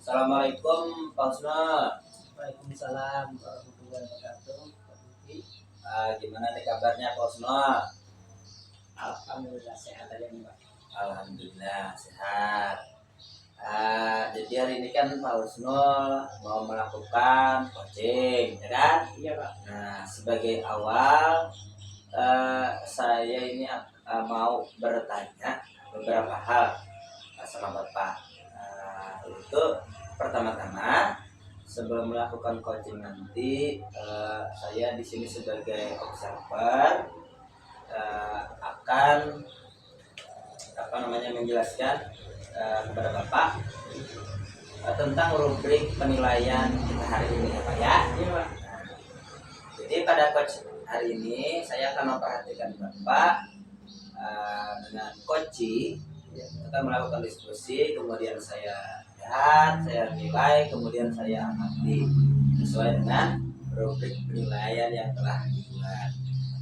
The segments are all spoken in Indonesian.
Assalamualaikum Pak Husnul. Waalaikumsalam warahmatullahi wabarakatuh. Gimana nih kabarnya Pak Husnul? Alhamdulillah sehat aja nih Pak. Alhamdulillah sehat. Jadi hari ini kan Pak Husnul mau melakukan coaching, ya kan? Iya Pak. Nah, sebagai awal saya ini mau bertanya beberapa hal sama Bapak. Untuk pertama-tama, sebelum melakukan coaching nanti, saya di sini sebagai observer akan menjelaskan kepada Bapak tentang rubrik penilaian kita hari ini ya Pak ya. Iya Pak. Jadi pada coach hari ini saya akan memperhatikan Bapak dengan coaching. Kita melakukan diskusi, kemudian saya lihat, saya nilai, kemudian saya amati sesuai dengan rubrik penilaian yang telah dibuat.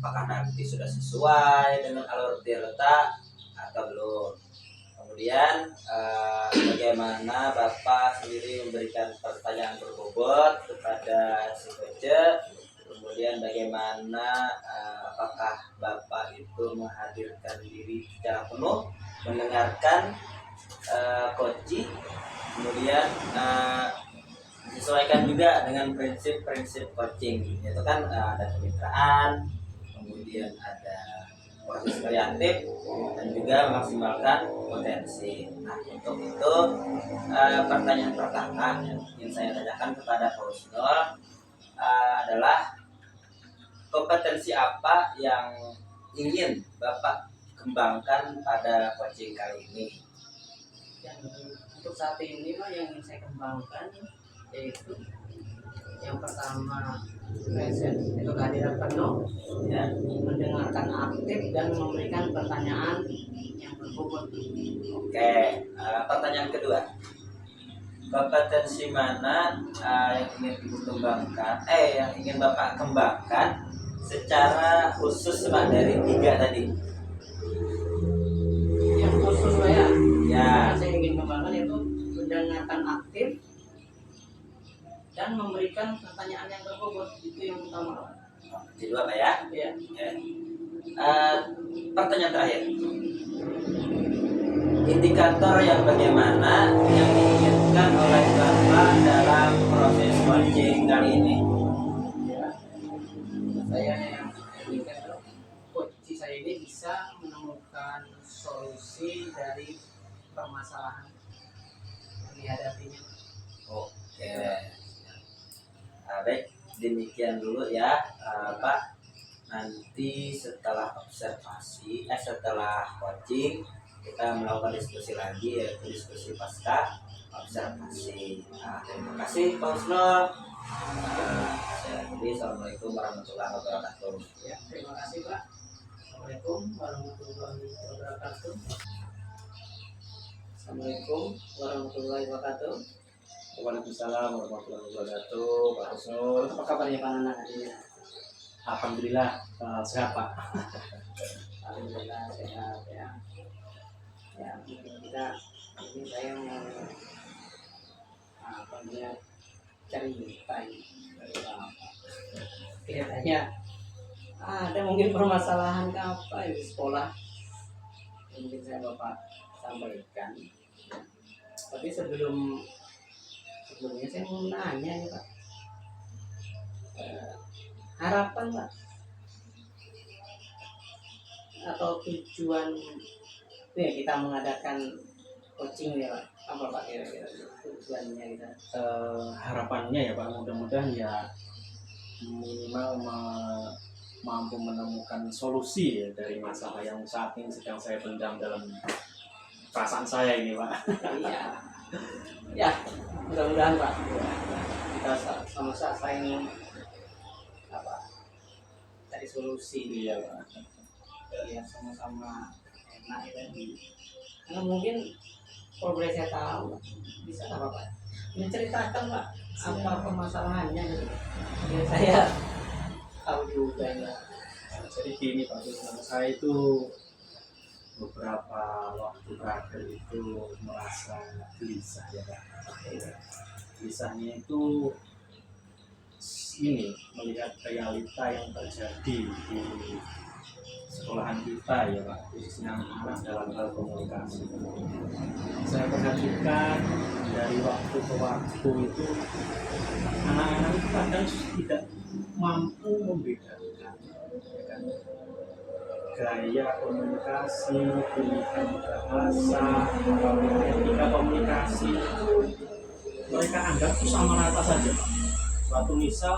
Apakah nanti sudah sesuai dengan alur delta atau belum? Kemudian bagaimana Bapak sendiri memberikan pertanyaan berbobot kepada si coach. Kemudian bagaimana apakah Bapak itu menghadirkan diri secara penuh, mendengarkan coaching, kemudian disesuaikan juga dengan prinsip-prinsip coaching. Itu kan ada kemitraan, kemudian ada proses kreatif, dan juga memaksimalkan potensi. Nah, untuk itu pertanyaan pertama yang ingin saya tanyakan kepada Pak Husnul adalah kompetensi apa yang ingin Bapak kembangkan pada coaching kali ini? Untuk saat ini Pak, yang ingin saya kembangkan yaitu yang pertama present, itu kehadiran penuh, Ya. mendengarkan aktif dan memberikan pertanyaan yang berbobot. Oke, pertanyaan kedua, kompetensi mana yang ingin Ibu kembangkan, yang ingin Bapak kembangkan secara khusus Pak dari 3 tadi? Yang khusus Pak ya, Ya. yang saya ingin kembangkan itu mendengarkan aktif dan memberikan pertanyaan yang berbobot, itu yang utama Pak. Kedua Pak ya. Ya. Oke. Pertanyaan terakhir, indikator yang bagaimana yang diinginkan oleh Bapak dalam proses coaching kali ini? Ya. Saya yang inginkan coach saya ini bisa menemukan solusi dari permasalahan yang dihadapinya. Oke. Baik, demikian dulu ya Pak. Nanti setelah observasi, setelah coaching, kita melakukan diskusi lagi, yaitu diskusi pasca observasi. Terima kasih Pak Husnul. Saya akhiri. Assalamualaikum warahmatullahi wabarakatuh. Ya, terima kasih Pak. Assalamualaikum warahmatullahi wabarakatuh. Assalamualaikum warahmatullahi wabarakatuh. Waalaikumsalam warahmatullahi wabarakatuh. Pak Husnul, Apa kabarnya Pak Nana hari ini? alhamdulillah sehat Pak. Alhamdulillah sehat ya. Ya, kita ini saya mau cerita ini dari Bapak. Kira-kira ada mungkin permasalahan apa di sekolah yang mungkin saya Bapak sampaikan. Tapi sebelumnya saya mau nanya ya Pak, harapan Pak atau tujuan ya kita mengadakan coaching ya Pak, apa Pak kira-kira tujuannya kita? Harapannya ya Pak, mudah-mudahan ya minimal mampu menemukan solusi ya dari masalah yang saat ini sedang saya pendam dalam perasaan saya ini Pak. Iya, ya mudah-mudahan Pak kita sama-sama saling cari solusi. Iya Pak. Ya sama-sama enak ya. Karena mungkin kalau boleh saya tahu bisa apa Pak menceritakan Pak apa permasalahannya gitu. Ya saya tahu juga ya. Jadi gini Pak, saya itu beberapa waktu terakhir itu merasa gelisah ya Pak. Gelisahnya itu ini melihat realita yang terjadi di sekolahan kita ya Pak, khususnya anak dalam hal komunikasi. Saya perhatikan dari waktu ke waktu itu anak-anak itu kadang tidak mampu membedakan ya kan, gaya komunikasi, pilihan bahasa, atau etika komunikasi itu mereka anggap itu sama rata saja Pak. Suatu misal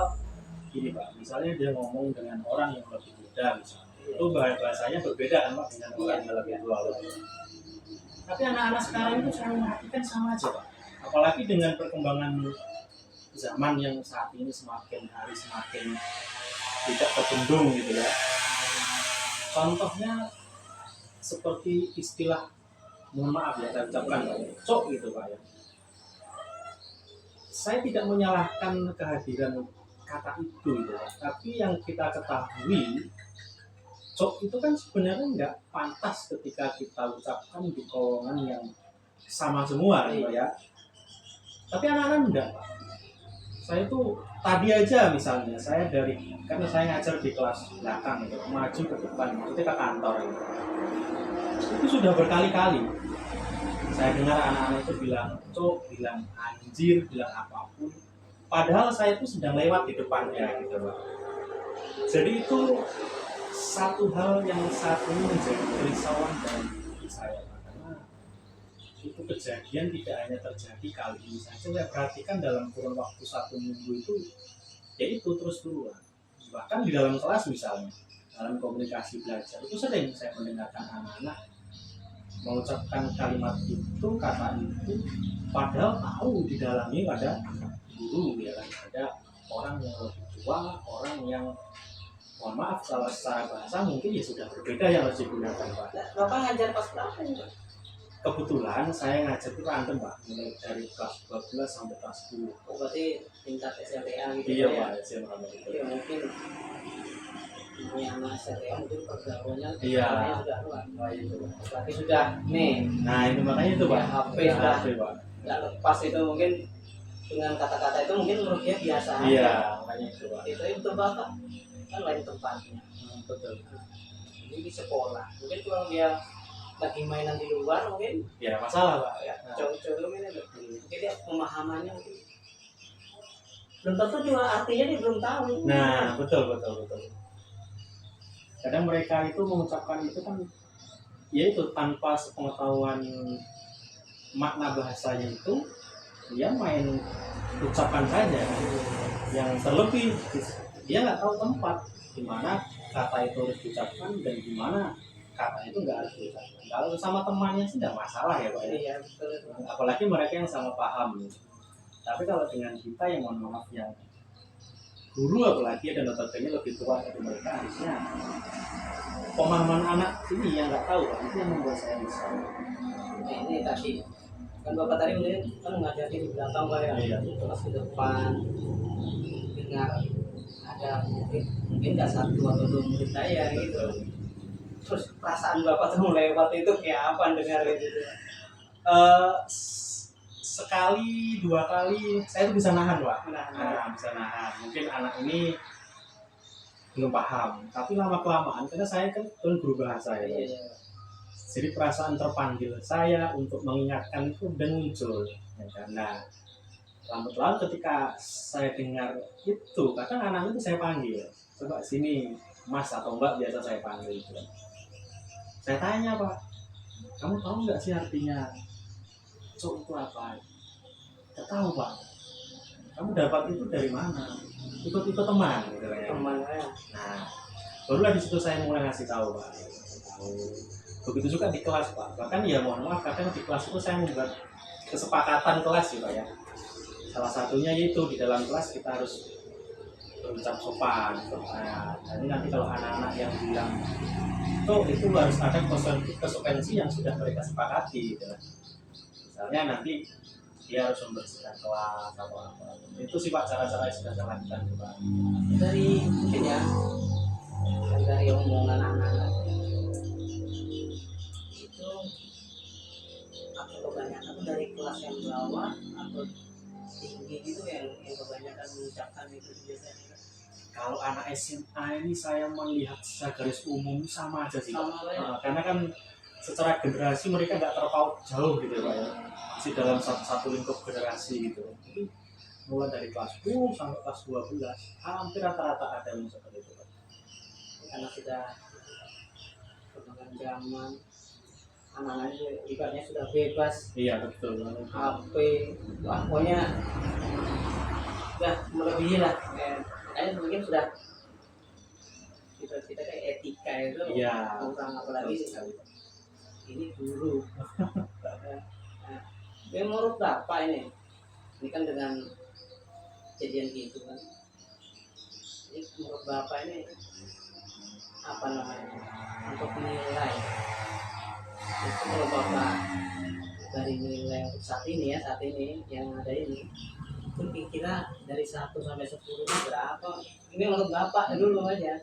gini Pak, misalnya dia ngomong dengan orang yang lebih muda misalnya, itu bahasanya berbeda kan Pak dengan orang yang lebih tua. Tapi anak-anak sekarang itu saya perhatikan sama aja Pak. Apalagi dengan perkembangan zaman yang saat ini semakin hari semakin tidak terbendung gitu ya. Contohnya seperti istilah, mohon maaf ya saya ucapkan Pak, cok gitu Pak ya. Saya tidak menyalahkan kehadiran kata itu gitu, tapi yang kita ketahui cok itu kan sebenarnya nggak pantas ketika kita ucapkan di golongan yang sama semua gitu ya. Tapi anak-anak enggak Pak. Saya tuh tadi aja misalnya saya karena saya ngajar di kelas belakang gitu, maju ke depan maksudnya ke kantor gitu. Itu sudah berkali-kali saya dengar anak-anak itu bilang cok, bilang anjir, bilang apapun, padahal saya itu sedang lewat di depannya gitu Pak. Jadi itu satu hal yang saat ini menjadi kerisauan dari diri saya Pak. Karena itu kejadian tidak hanya terjadi kali ini saja, saya perhatikan dalam kurun waktu 1 minggu itu yaitu terus berulang. Bahkan di dalam kelas misalnya, dalam komunikasi belajar itu sering saya mendengarkan anak-anak mengucapkan kalimat itu, kata itu, padahal tahu di dalamnya ada guru ya kan, ada orang yang lebih tua, orang yang mohon maaf kalau secara bahasa mungkin ya sudah berbeda yang harus digunakan Pak. Bapak ngajar pas berapa nih Pak? Kebetulan saya ngajar itu random Pak, mulai dari kelas 12 sampai kelas 10. Oh, berarti tingkat SMA gitu Iya ya? Pak, SMA gitu. Ya mungkin ini anak SMA mungkin pergaulannya Iya. sudah luar. Oh, itu. Berarti sudah nih. Nah itu makanya itu Pak. Ya, HP sudah. HP Pak. Nggak lepas itu mungkin dengan kata-kata itu mungkin menurut dia biasa. Iya, makanya itu Pak. Itu Bapak kan lain tempatnya. Betul. Ini di sekolah. Mungkin kalau dia lagi mainan di luar mungkin Ya masalah Pak. ya cowok-cowok ini mungkin dia pemahamannya mungkin belum tentu juga artinya dia belum tahu. Nah betul. Kadang mereka itu mengucapkan itu kan, ya itu tanpa sepengetahuan makna bahasanya itu, dia main ucapan saja. Yang terlebih dia nggak tahu tempat di mana kata itu harus diucapkan dan di mana kata itu nggak harus diucapkan. Kalau sama temannya sih tidak masalah ya Pak. Iya betul. Apalagi mereka yang sama paham. Tapi kalau dengan kita yang mohon maaf yang guru apalagi dan notabene lebih tua dari mereka, harusnya pemahaman anak ini yang nggak tahu Pak, itu yang membuat saya risau. Nah, ini tadi kan Bapak tadi mungkin kan ngajarin di belakang Pak ya, Iya. terus ke depan dengar ada mungkin nggak satu atau dua murid saya gitu. Terus perasaan Bapak tuh lewat itu kayak apa dengar gitu? Sekali 2 kali saya tuh bisa nahan Pak. Nah, Bisa nahan. Mungkin anak ini belum paham, tapi lama kelamaan karena saya kan guru bahasa ya. iya. Jadi perasaan terpanggil saya untuk mengingatkan itu udah muncul. Ya kan? Nah, lambat-lambat ketika saya dengar itu, kadang anak itu saya panggil, coba sini Mas atau Mbak, biasa saya panggil itu. Saya tanya Pak, kamu tahu nggak sih artinya cok itu apa? Tidak tahu Pak. Kamu dapat itu dari mana? Ikut-ikut teman gitu ya. Temannya. Nah, barulah di situ saya mulai ngasih tahu Pak. Begitu juga di kelas Pak. Bahkan ya mohon maaf kadang di kelas itu saya membuat kesepakatan kelas ya Pak ya. Salah satunya yaitu di dalam kelas kita harus berucap sopan. Nah, jadi nanti kalau anak-anak yang bilang itu harus ada konsekuensi yang sudah mereka sepakati gitu. Misalnya nanti dia harus membersihkan kelas atau apa. Itu sih Pak cara-cara yang sudah saya lakukan Pak. Dari mungkin ya dari omongan anak-anak dari kelas yang bawah atau tinggi gitu yang kebanyakan mengucapkan itu biasanya? Kalau anak SMA ini saya melihat secara garis umum sama aja sih Pak. Sama lah ya. Karena kan secara generasi mereka nggak terpaut jauh gitu ya Pak ya. Masih dalam satu lingkup generasi gitu. Jadi mulai dari kelas 10 sampai kelas 12 hampir rata-rata ada yang seperti itu Pak. Karena sudah perkembangan zaman, anak-anak itu ibaratnya sudah bebas, Iya betul. HP, wah, pokoknya udah melebihi lah. Kayaknya mungkin sudah kita kayak etika itu Iya. kurang, apalagi ini guru. Nah, menurut Bapak ini kan dengan kejadian gitu kan, ini menurut Bapak ini apa namanya untuk nilai itu, kalau Bapak dari nilai untuk saat ini yang ada ini itu kira-kira dari 1 sampai 10 itu berapa? Ini menurut Bapak dulu aja.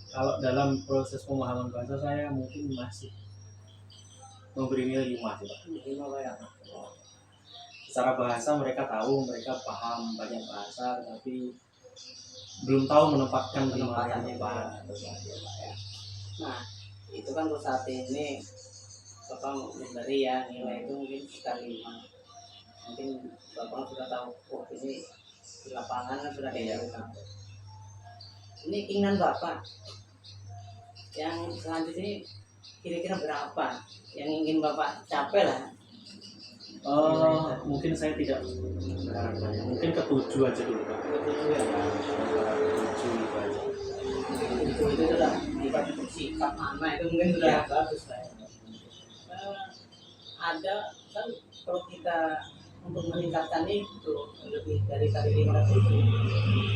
Kalau dalam proses pemahaman bahasa saya mungkin masih memberi nilai 5 sih Pak. Ini apa ya? Secara bahasa mereka tahu, mereka paham banyak bahasa, tapi belum tahu menempatkan Penempatannya Pak. Nah, itu kan untuk saat ini Bapak memberi ya nilai itu mungkin sekitar 5. Mungkin Bapak sudah tahu, oh ini di lapangan kan sudah kayak gitu. Ini keinginan Bapak yang selanjutnya kira-kira berapa yang ingin Bapak capai lah? Mungkin saya tidak berharap banyak, mungkin ke-7 aja dulu Pak. Betul ya. Ke-7 itu aja. Itu sudah dibagi sikap anak itu mungkin sudah Ya. bagus lah. Ada kan kalau kita untuk meningkatkan itu lebih dari tadi 500 itu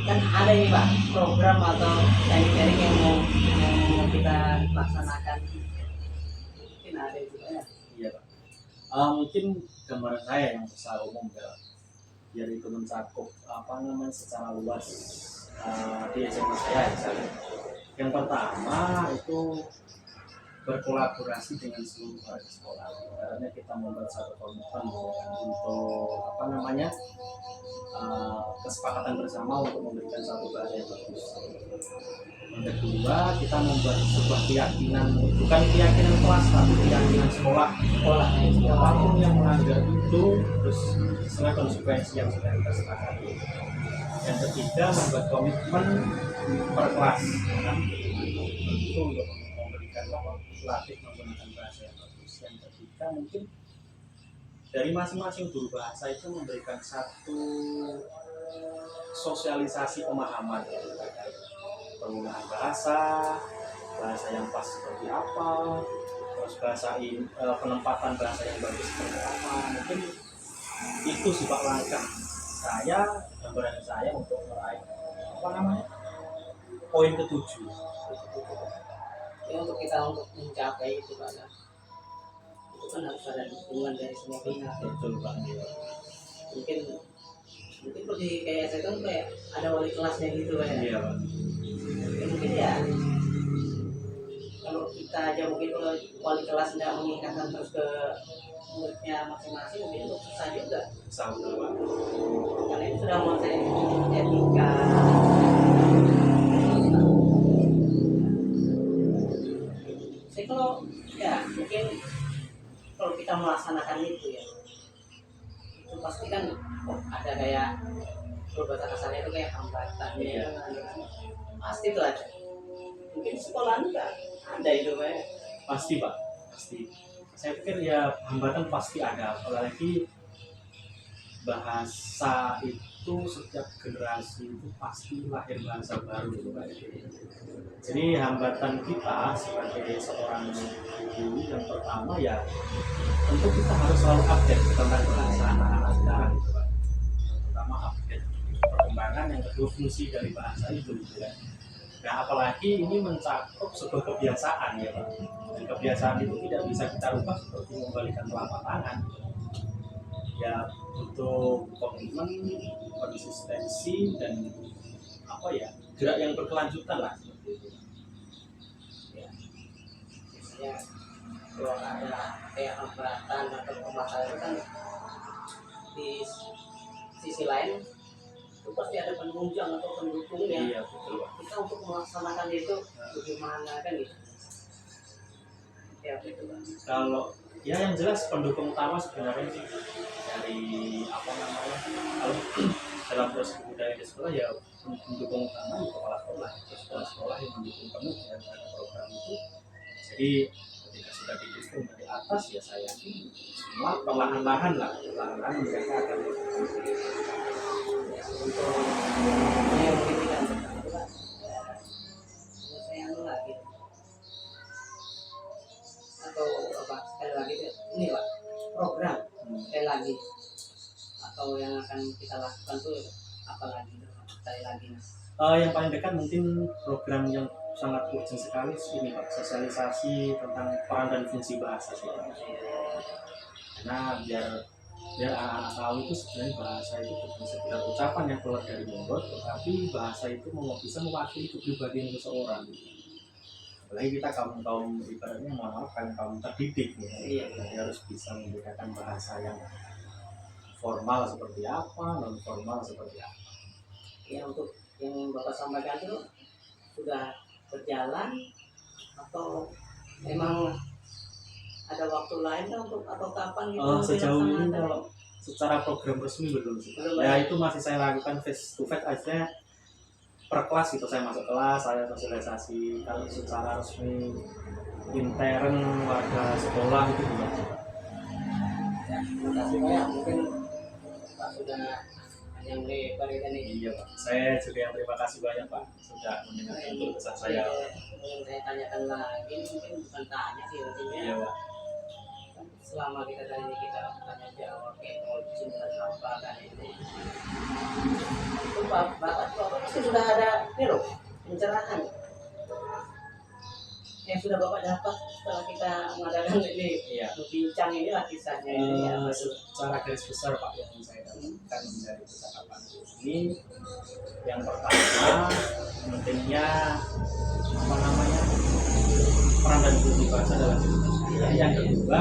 kan ada ini Pak program atau sharing yang mau kita laksanakan, mungkin ada itu ya. Iya Pak. Mungkin gambaran saya yang secara umum ya, biar itu mencakup secara luas di SMA saya misalnya. Yang pertama itu berkolaborasi dengan seluruh warga sekolah. Karena kita membuat satu komitmen untuk kesepakatan bersama untuk memberikan satu bahasa yang bagus. Yang kedua, kita membuat sebuah keyakinan, bukan keyakinan kelas, tapi keyakinan sekolah. Siapapun yang melanggar itu terus sesuai konsekuensi yang sudah kita sepakati. Yang ketiga, membuat komitmen per kelas, kan? Itu untuk memberikan pelatih menggunakan bahasa yang bagus. Yang ketiga, mungkin dari masing-masing guru bahasa itu memberikan satu sosialisasi pemahaman terkait penggunaan bahasa yang pas seperti apa, terus penempatan bahasa yang bagus seperti apa. Mungkin itu sih Pak langkah gambaran saya untuk meraih poin ke-7. Ya, untuk kita untuk mencapai itu Pak ya, itu kan harus ada dukungan dari semua pihak. Betul Pak. Mungkin seperti kayak saya kan kayak ada wali kelasnya gitu Pak ya. Iya Pak. Ya, mungkin ya kalau kita aja mungkin kalau wali kelas tidak mengingatkan terus ke muridnya masing-masing mungkin susah juga. Sama Pak. Karena itu sudah mulai etika. Saya kalau ya mungkin kalau kita melaksanakan itu ya itu pasti kan ada kayak berbahasa kasarnya itu kayak hambatannya. Iya. Pasti itu ada. Mungkin sekolah enggak ada itu Pak. Pasti Pak, pasti. Saya pikir ya hambatan pasti ada, apalagi bahasa itu setiap generasi itu pasti lahir bahasa baru gitu Pak. Jadi hambatan kita sebagai seorang guru yang pertama ya tentu kita harus selalu update tentang bahasa anak-anak sekarang gitu Pak. Yang pertama update perkembangan, yang kedua fungsi dari bahasa itu gitu ya. Nah apalagi ini mencakup sebuah kebiasaan ya Pak. Dan kebiasaan itu tidak bisa kita rubah seperti membalikan telapak tangan. Ya butuh komitmen, konsistensi dan gerak yang berkelanjutan lah seperti itu. Ya, biasanya kalau ada kayak hambatan atau permasalahan itu kan di sisi lain itu pasti ada penunjang atau pendukungnya. Iya betul Pak. Kita untuk melaksanakan itu bagaimana kan gitu. Ya itu kan. Kalau ya yang jelas pendukung utama sebenarnya sih dari apa namanya, kalau dalam proses budaya di sekolah ya pendukung utama ya kepala sekolah, sekolah-sekolah yang mendukung penuh ya terhadap program itu. Jadi ketika sudah didukung dari atas ya saya yakin semua perlahan-lahan mereka akan Untuk yang mungkin tidak itu kan saya anu lagi atau apa sekali lagi ini Pak program sekali lagi atau yang akan kita lakukan tuh apa lagi sekali lagi yang paling dekat mungkin program yang sangat urgent sekali ini Pak, sosialisasi tentang peran dan fungsi bahasa sih Pak. Karena biar anak-anak tahu itu sebenarnya bahasa itu bukan sekedar ucapan yang keluar dari mulut, tetapi bahasa itu bisa mewakili kepribadian seseorang. Apalagi kita kaum ibaratnya kaum terdidik ya. Iya. Jadi harus bisa membedakan bahasa yang formal seperti apa, non formal seperti apa. Ya untuk yang Bapak sampaikan itu sudah berjalan atau memang ada waktu lain kan untuk atau kapan gitu? Sejauh ini dilaksanakan? kalau secara program resmi belum sih. Belum, Ya itu masih saya lakukan face to face aja per kelas gitu, saya masuk kelas, saya sosialisasi. Kalau secara resmi intern warga sekolah itu belum. Ya, terima kasih banyak. Mungkin Pak sudah yang lebar ini. Iya Pak, saya juga yang terima kasih banyak Pak sudah mendengarkan keluh kesah saya. Yang saya tanyakan lagi mungkin bukan tanya sih mungkin ya. Iya Pak. Selama kita tadi kita tanya jawab kayak coaching dan apa kan ini. Itu Bapak pasti sudah ada ini loh pencerahan yang sudah Bapak dapat setelah kita mengadakan ini. Iya. Bincang inilah kisahnya ini ya. Secara garis besar Pak yang saya dapatkan dari percakapan ini, yang pertama pentingnya apa namanya peran dan fungsi bahasa dalam budaya. Yang kedua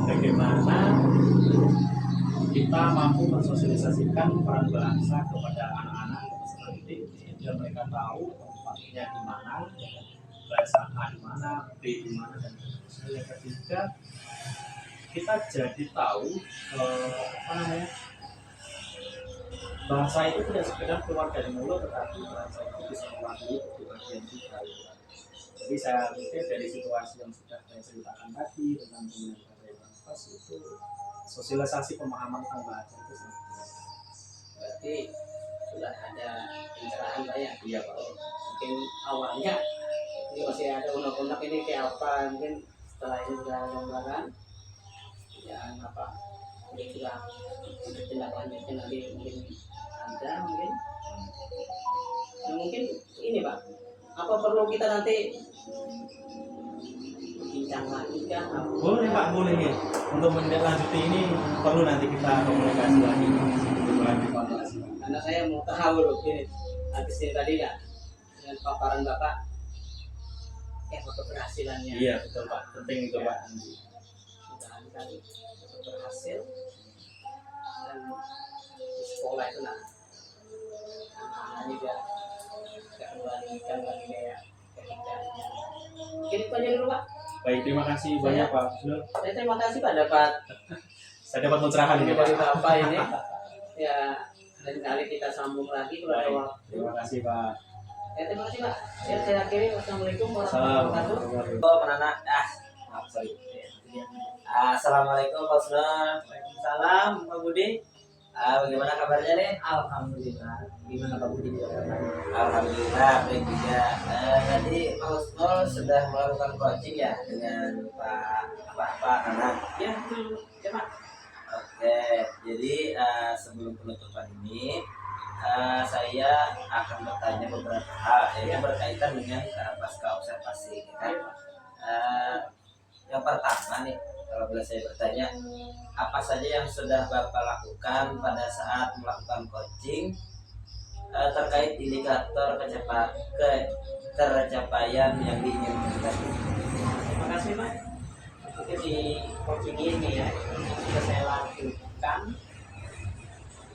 bagaimana kita mampu mensosialisasikan peran bahasa kepada anak-anak peserta didik biar mereka tahu tempatnya di mana, bahasa A di mana, B di mana, dan seterusnya. Yang ketiga kita jadi tahu apa namanya bahasa itu tidak sekedar keluar dari mulut, tetapi bahasa itu bisa mewakili kepribadian kita. Jadi saya pikir dari situasi yang sudah saya ceritakan tadi tentang penggunaan bahasa yang pas itu sosialisasi pemahaman tentang bahasa itu sangat penting. Berarti sudah ada pencerahan Pak ya. Iya Pak. Mungkin awalnya ini masih ada unek-unek ini kayak apa, mungkin setelah ini sudah mengembangkan ya apa mungkin sudah ada tindak lanjutnya nanti mungkin ada mungkin nah, mungkin ini Pak apa perlu kita nanti bincang lagi kan apa? Boleh Pak, boleh ya. Untuk menindaklanjuti ini perlu nanti kita komunikasi lagi untuk evaluasi. Karena saya mau tahu loh ini habis ini tadi ya dengan paparan Bapak keberhasilannya. Iya betul Pak, penting itu Pak. Mudah-mudahan kan berhasil dan di sekolah itu nah anak-anak juga nggak kembalikan lagi kayak ketiganya. Mungkin itu aja dulu Pak. Baik, terima kasih banyak Pak. Saya terima kasih Pak dapat Saya dapat pencerahan ini Pak. dari Bapak ini. Ya lain kali kita sambung lagi kalau ada Baik, waktu. terima kasih Pak. Ya terima kasih Pak. Ya, saya akhiri. Wassalamualaikum warahmatullahi wabarakatuh. Assalamualaikum. Oh, penana. Maaf, sorry. Assalamualaikum Pak Usnul. Waalaikumsalam Pak Budi. Bagaimana kabarnya nih? Alhamdulillah. Gimana Pak Budi juga kabar? Alhamdulillah baik juga. Tadi Pak Usnul sudah melakukan coaching ya dengan Pak Nana. Ya betul. Ya Pak. Oke, jadi sebelum penutupan ini saya akan bertanya beberapa hal yang berkaitan dengan pasca observasi. Ya kan? Yang pertama nih, kalau boleh saya bertanya, apa saja yang sudah Bapak lakukan pada saat melakukan coaching terkait indikator tercapaian yang diinginkan? Terima kasih Pak. Itu di coaching ini ya, yang sudah saya lakukan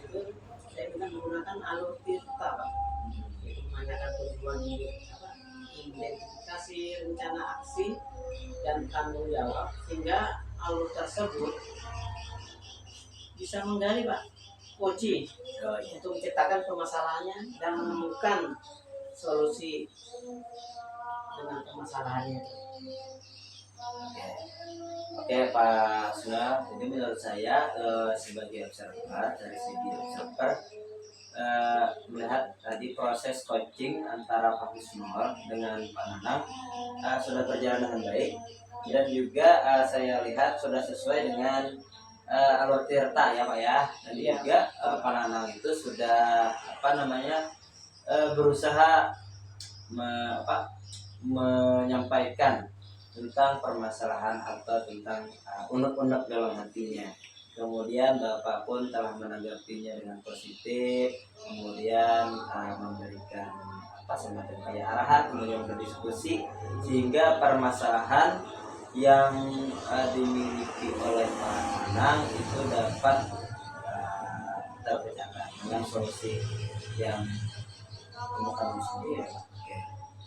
itu saya dengan menggunakan alur tirta Pak. Itu menanyakan tujuan apa, identifikasi rencana aksi dan tanggung jawab, sehingga alur tersebut bisa menggali Pak kunci Oh, iya. untuk menciptakan permasalahannya dan menemukan solusi dengan permasalahannya. Oke. Oke Pak Suna, jadi menurut saya sebagai observer, dari segi observer melihat tadi proses coaching antara Pak Wisnol dengan Pak Nanang sudah berjalan dengan baik, dan juga saya lihat sudah sesuai dengan alur tirta ya Pak ya, dan Iya. juga Pak Nanang itu sudah apa namanya berusaha menyampaikan tentang permasalahan atau tentang unek-unek dalam hatinya. Kemudian Bapak pun telah menanggapinya dengan positif, kemudian memberikan apa semacam kayak arahan, kemudian berdiskusi sehingga permasalahan yang dimiliki oleh Pak Anang itu dapat terpecahkan dengan solusi yang temukan di sini ya. Oke.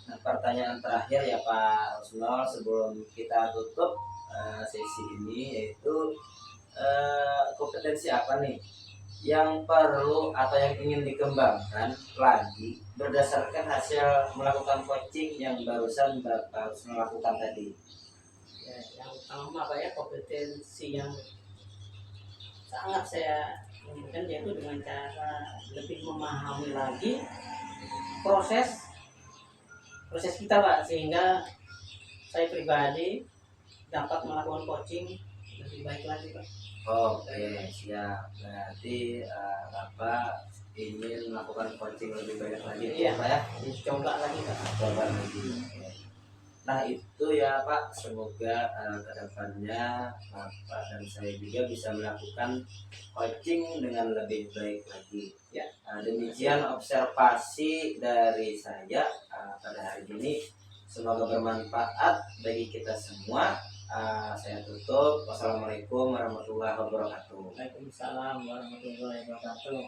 Nah, pertanyaan terakhir ya Pak Rusnol sebelum kita tutup sesi ini, yaitu kompetensi apa nih yang perlu atau yang ingin dikembangkan lagi berdasarkan hasil melakukan coaching yang barusan Bapak Rusnol lakukan tadi? Ya, yang utama Pak ya, kompetensi yang sangat saya inginkan yaitu dengan cara lebih memahami lagi proses kita Pak, sehingga saya pribadi dapat melakukan coaching lebih baik lagi Pak. Oke, siap. Berarti Bapak ingin melakukan coaching lebih banyak lagi Iya. Pak ya? Dicoba lagi Pak. Coba lagi. Oke. Nah itu ya Pak, semoga kedepannya Bapak dan saya juga bisa melakukan coaching dengan lebih baik lagi. Ya. Demikian observasi dari saya pada hari ini. Semoga bermanfaat bagi kita semua. Saya tutup. Wassalamualaikum warahmatullahi wabarakatuh. Waalaikumsalam warahmatullahi wabarakatuh.